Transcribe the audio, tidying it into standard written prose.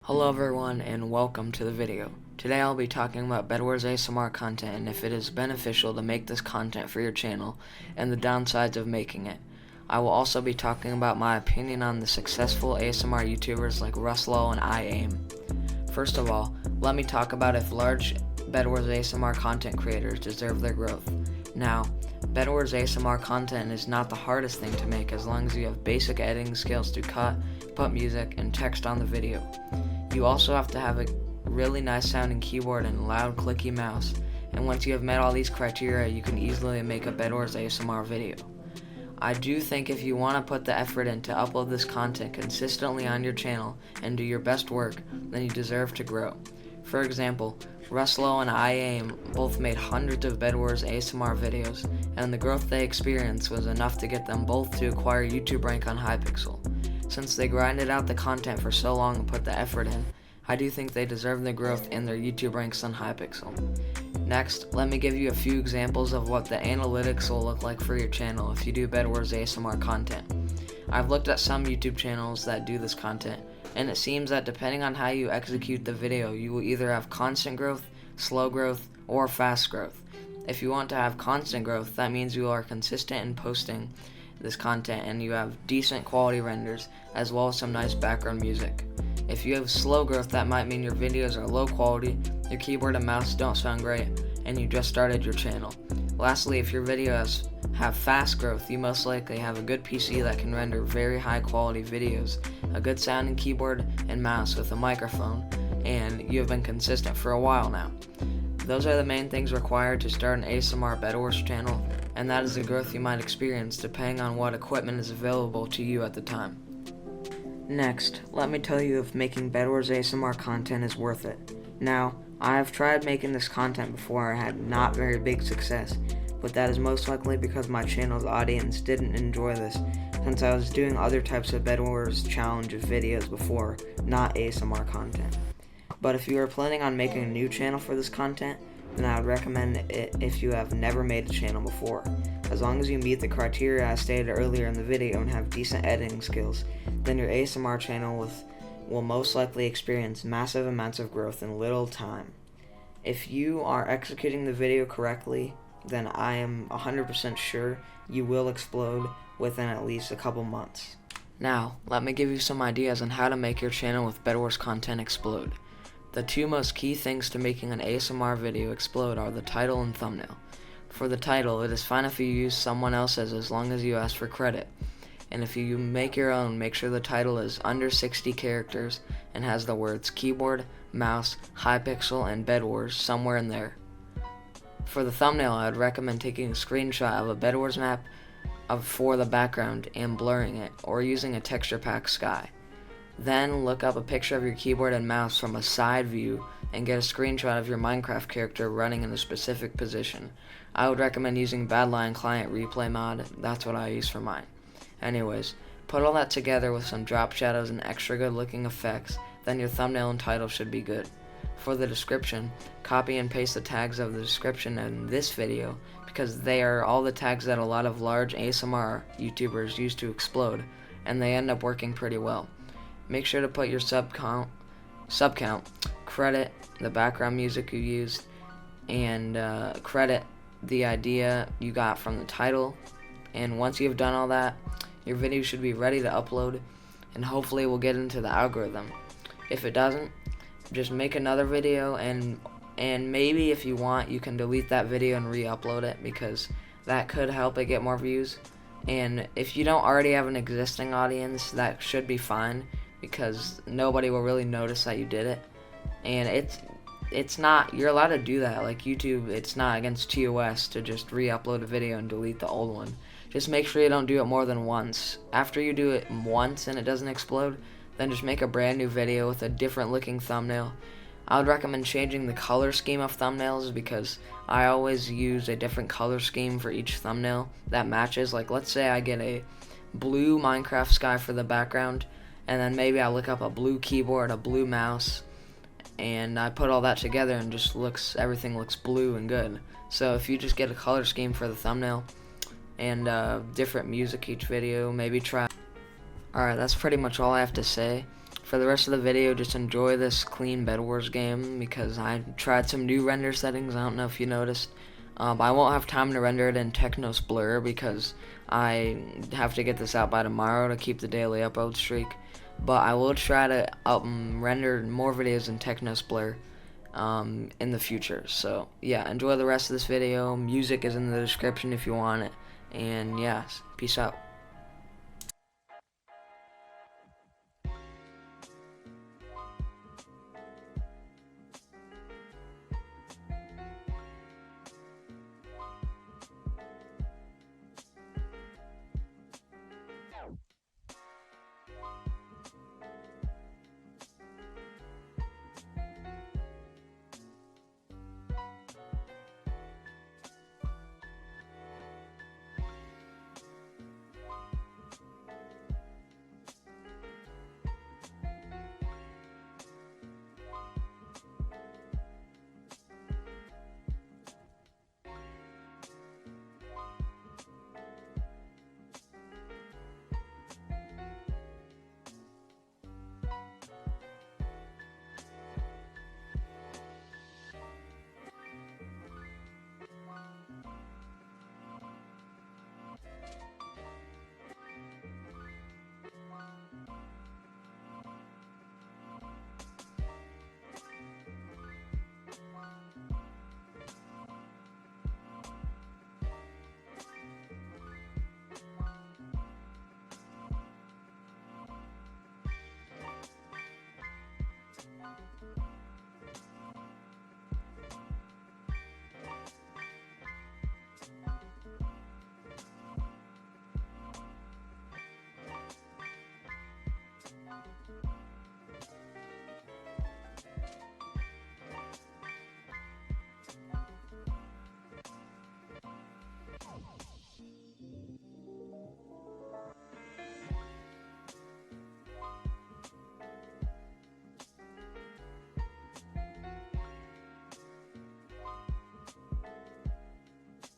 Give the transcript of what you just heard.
Hello everyone and welcome to the video. Today I'll be talking about Bedwars ASMR content and if it is beneficial to make this content for your channel and the downsides of making it. I will also be talking about my opinion on the successful ASMR YouTubers like 𝙄𝙗 and iAim. First of all, let me talk about if large Bedwars ASMR content creators deserve their growth. Now, Bedwars ASMR content is not the hardest thing to make as long as you have basic editing skills to cut, put music, and text on the video. You also have to have a really nice sounding keyboard and loud clicky mouse, and once you have met all these criteria, you can easily make a Bedwars ASMR video. I do think if you want to put the effort in to upload this content consistently on your channel and do your best work, then you deserve to grow. For example, 𝙄𝙗 and iAim both made hundreds of Bedwars ASMR videos, and the growth they experienced was enough to get them both to acquire YouTube rank on Hypixel. Since they grinded out the content for so long and put the effort in, I do think they deserve the growth in their YouTube ranks on Hypixel. Next, let me give you a few examples of what the analytics will look like for your channel if you do Bedwars ASMR content. I've looked at some YouTube channels that do this content, and it seems that depending on how you execute the video, you will either have constant growth, slow growth, or fast growth. If you want to have constant growth, that means you are consistent in posting this content and you have decent quality renders as well as some nice background music. If you have slow growth, that might mean your videos are low quality, your keyboard and mouse don't sound great, and you just started your channel. Lastly, if your videos have fast growth, you most likely have a good PC that can render very high quality videos, a good sounding keyboard and mouse with a microphone, and you have been consistent for a while now. Those are the main things required to start an ASMR Bedwars channel, and that is the growth you might experience depending on what equipment is available to you at the time. Next, let me tell you if making Bedwars ASMR content is worth it. Now, I have tried making this content before and had not very big success, but that is most likely because my channel's audience didn't enjoy this, since I was doing other types of Bedwars challenge videos before, not ASMR content. But if you are planning on making a new channel for this content, then I would recommend it if you have never made a channel before. As long as you meet the criteria I stated earlier in the video and have decent editing skills, then your ASMR channel will most likely experience massive amounts of growth in little time. If you are executing the video correctly, then I am 100% sure you will explode within at least a couple months. Now, let me give you some ideas on how to make your channel with Bedwars content explode. The two most key things to making an ASMR video explode are the title and thumbnail. For the title, it is fine if you use someone else's as long as you ask for credit. And if you make your own, make sure the title is under 60 characters and has the words keyboard, mouse, Hypixel, and Bedwars somewhere in there. For the thumbnail, I would recommend taking a screenshot of a Bedwars map for the background and blurring it, or using a texture pack sky. Then look up a picture of your keyboard and mouse from a side view and get a screenshot of your Minecraft character running in a specific position. I would recommend using Badlion Client Replay mod, that's what I use for mine. Anyways, put all that together with some drop shadows and extra good looking effects, then your thumbnail and title should be good. For the description, copy and paste the tags of the description in this video because they are all the tags that a lot of large ASMR YouTubers use to explode, and they end up working pretty well. Make sure to put your sub count, credit the background music you used, and credit the idea you got from the title. And once you've done all that, your video should be ready to upload, and hopefully it will get into the algorithm. If it doesn't, just make another video, and maybe if you want, you can delete that video and re-upload it because that could help it get more views. And if you don't already have an existing audience, that should be fine because nobody will really notice that you did it. And it's not, you're allowed to do that. Like YouTube, it's not against TOS to just re-upload a video and delete the old one. Just make sure you don't do it more than once. After you do it once and it doesn't explode, then just make a brand new video with a different looking thumbnail. I would recommend changing the color scheme of thumbnails because I always use a different color scheme for each thumbnail that matches. Like let's say I get a blue Minecraft sky for the background, and then maybe I look up a blue keyboard, a blue mouse, and I put all that together and just everything looks blue and good. So if you just get a color scheme for the thumbnail and different music each video, maybe try. Alright, that's pretty much all I have to say. for the rest of the video, just enjoy this clean Bedwars game because I tried some new render settings. I don't know if you noticed. I won't have time to render it in Technos Blur because I have to get this out by tomorrow to keep the daily upload streak. But I will try to render more videos in Technos Blur in the future. So yeah, enjoy the rest of this video. Music is in the description if you want it. And yeah, peace out.